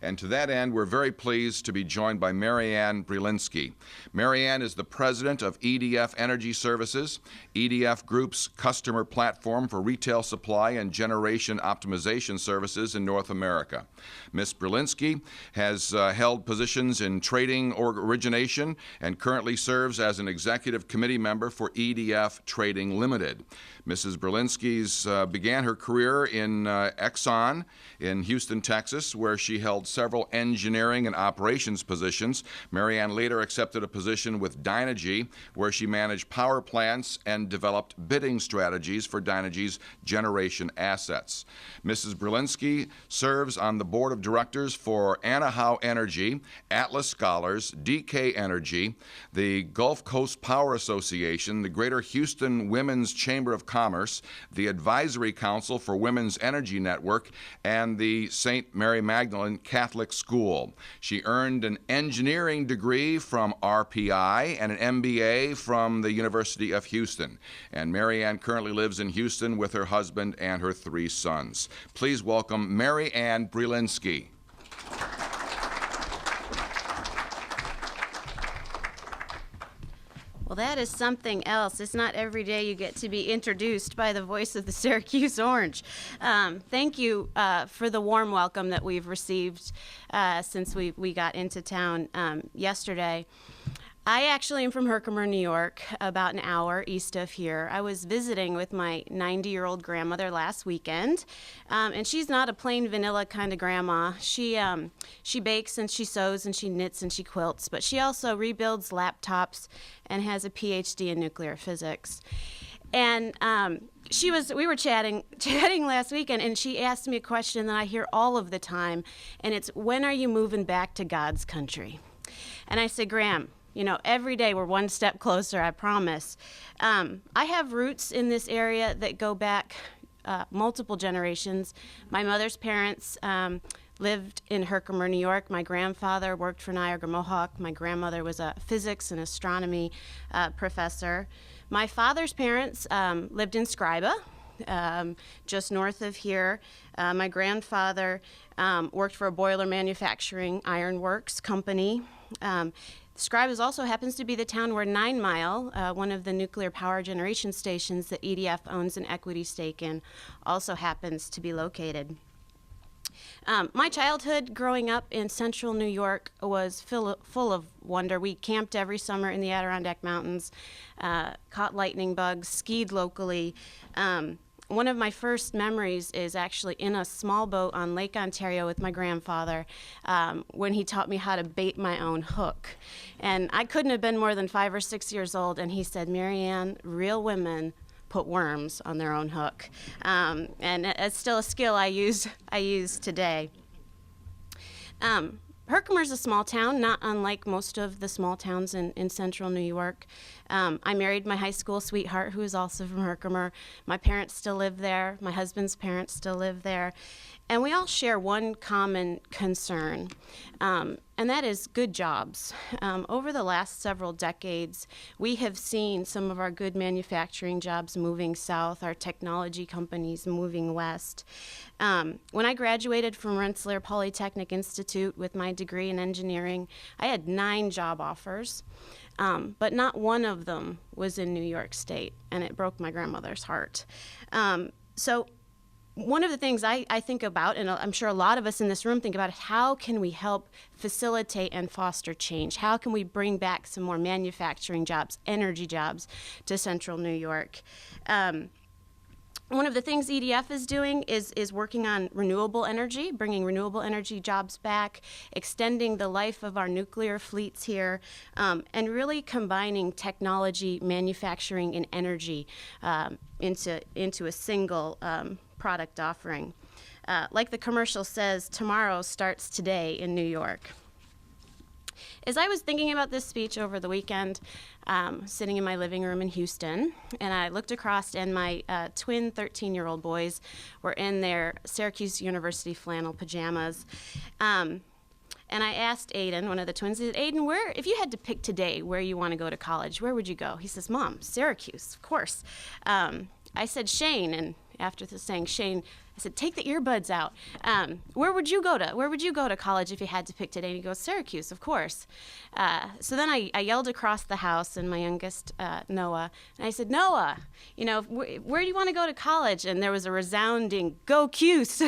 And to that end, we're very pleased to be joined by Marianne Brielinski. Marianne is the president of EDF Energy Services, EDF Group's customer platform for retail supply and generation optimization services in North America. Ms. Brielinski has held positions in trading origination and currently serves as an executive committee member for EDF Trading Limited. Mrs. Brielinski began her career in Exxon in Houston, Texas, where she held several engineering and operations positions. Marianne later accepted a position with Dynegy, where she managed power plants and developed bidding strategies for Dynegy's generation assets. Mrs. Brielinski serves on the board of directors for Anahow Energy, Atlas Scholars, DK Energy, the Gulf Coast Power Association, the Greater Houston Women's Chamber of Commerce, the Advisory Council for Women's Energy Network, and the St. Mary Magdalene Catholic School. She earned an engineering degree from RPI and an MBA from the University of Houston. And Marianne currently lives in Houston with her husband and her 3 sons. Please welcome Marianne Brielinski. Well, that is something else. It's not every day you get to be introduced by the voice of the Syracuse Orange. Thank you for the warm welcome that we've received since we got into town yesterday. I actually am from Herkimer, New York, about an hour east of here. I was visiting with my 90-year-old grandmother last weekend, and she's not a plain vanilla kind of grandma. She bakes and she sews and she knits and she quilts, but she also rebuilds laptops and has a PhD in nuclear physics. And we were chatting last weekend, and she asked me a question that I hear all of the time, and it's, when are you moving back to God's country? And I said, Graham, you know, every day we're one step closer, I promise. I have roots in this area that go back multiple generations. My mother's parents lived in Herkimer, New York. My grandfather worked for Niagara Mohawk. My grandmother was a physics and astronomy professor. My father's parents lived in Scriba, just north of here. My grandfather worked for a boiler manufacturing ironworks company. Scribes also happens to be the town where 9 Mile, one of the nuclear power generation stations that EDF owns an equity stake in, also happens to be located. My childhood growing up in central New York was full of wonder. We camped every summer in the Adirondack Mountains, caught lightning bugs, skied locally. One of my first memories is actually in a small boat on Lake Ontario with my grandfather when he taught me how to bait my own hook. And I couldn't have been more than 5 or 6 years old, and he said, Marianne, real women put worms on their own hook. And it's still a skill I use today. Herkimer's a small town, not unlike most of the small towns in central New York. I married my high school sweetheart, who is also from Herkimer. My parents still live there. My husband's parents still live there. And we all share one common concern, and that is good jobs. Over the last several decades, we have seen some of our good manufacturing jobs moving south, our technology companies moving west. When I graduated from Rensselaer Polytechnic Institute with my degree in engineering, I had 9 job offers, but not one of them was in New York State, and it broke my grandmother's heart. So one of the things I think about, and I'm sure a lot of us in this room think about, is how can we help facilitate and foster change? How can we bring back some more manufacturing jobs, energy jobs to central New York? One of the things EDF is doing is working on renewable energy, bringing renewable energy jobs back, extending the life of our nuclear fleets here, and really combining technology, manufacturing, and energy into a single product offering. Like the commercial says, tomorrow starts today in New York. As I was thinking about this speech over the weekend, sitting in my living room in Houston, and I looked across, and my twin 13-year-old boys were in their Syracuse University flannel pajamas. And I asked Aiden, one of the twins, I said, Aiden, if you had to pick today where you want to go to college, where would you go? He says, Mom, Syracuse, of course. I said, Shane, and after saying Shane, I said, take the earbuds out. Where would you go to college if you had to pick today? And he goes, Syracuse, of course. So then I yelled across the house, and my youngest, Noah, and I said, Noah, where do you want to go to college? And there was a resounding "Go Cuse"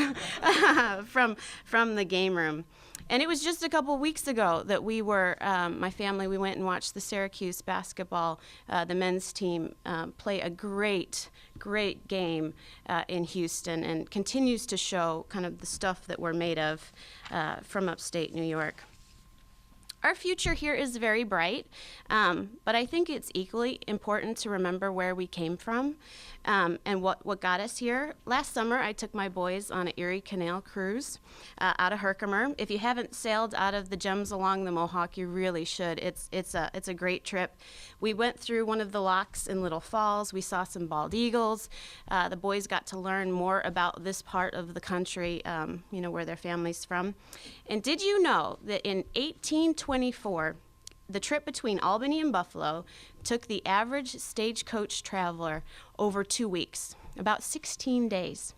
from the game room. And it was just a couple weeks ago that my family, we went and watched the Syracuse basketball, the men's team, play a great game in Houston, and continues to show kind of the stuff that we're made of from upstate New York. Our future here is very bright, but I think it's equally important to remember where we came from and what got us here. Last summer, I took my boys on an Erie Canal cruise out of Herkimer. If you haven't sailed out of the Gems along the Mohawk, you really should. It's a great trip. We went through one of the locks in Little Falls. We saw some bald eagles. The boys got to learn more about this part of the country, where their family's from. And did you know that in 1824, the trip between Albany and Buffalo took the average stagecoach traveler over 2 weeks, about 16 days.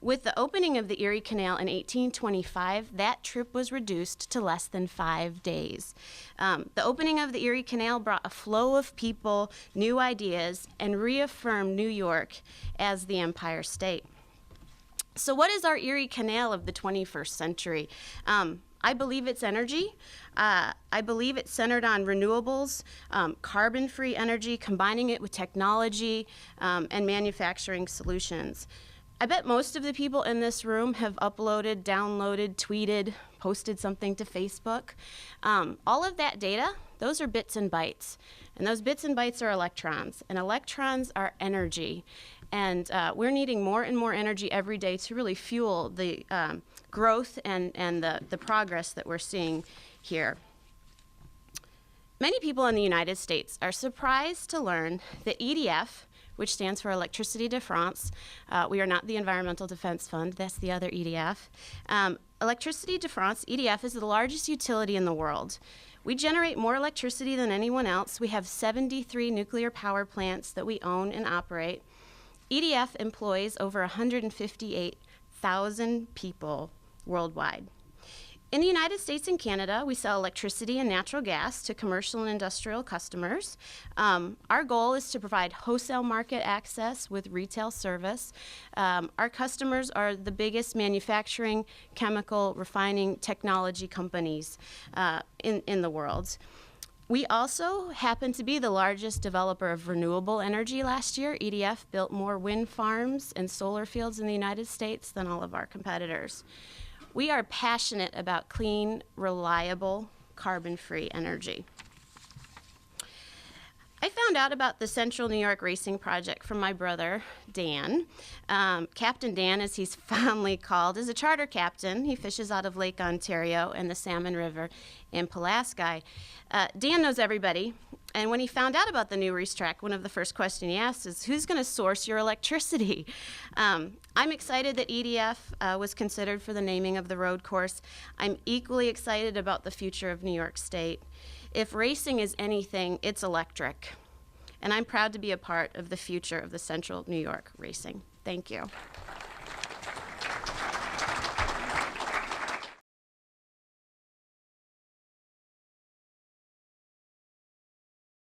With the opening of the Erie Canal in 1825, that trip was reduced to less than 5 days. The opening of the Erie Canal brought a flow of people, new ideas, and reaffirmed New York as the Empire State. So what is our Erie Canal of the 21st century? I believe it's energy. I believe it's centered on renewables, carbon-free energy, combining it with technology and manufacturing solutions. I bet most of the people in this room have uploaded, downloaded, tweeted, posted something to Facebook. All of that data, those are bits and bytes. And those bits and bytes are electrons. And electrons are energy. And we're needing more and more energy every day to really fuel the growth and the progress that we're seeing here. Many people in the United States are surprised to learn that EDF, which stands for Electricité de France, we are not the Environmental Defense Fund, that's the other EDF. Electricité de France, EDF, is the largest utility in the world. We generate more electricity than anyone else. We have 73 nuclear power plants that we own and operate. EDF employs over 158,000 people worldwide. In the United States and Canada, we sell electricity and natural gas to commercial and industrial customers. Our goal is to provide wholesale market access with retail service. Our customers are the biggest manufacturing, chemical, refining, technology companies in the world. We also happen to be the largest developer of renewable energy last year. EDF built more wind farms and solar fields in the United States than all of our competitors. We are passionate about clean, reliable, carbon-free energy. I found out about the Central New York Racing Project from my brother, Dan. Captain Dan, as he's fondly called, is a charter captain. He fishes out of Lake Ontario and the Salmon River in Pulaski. Dan knows everybody, and when he found out about the new racetrack, one of the first questions he asked is, who's going to source your electricity? I'm excited that EDF was considered for the naming of the road course. I'm equally excited about the future of New York State. If racing is anything, it's electric. And I'm proud to be a part of the future of the Central New York Racing. Thank you.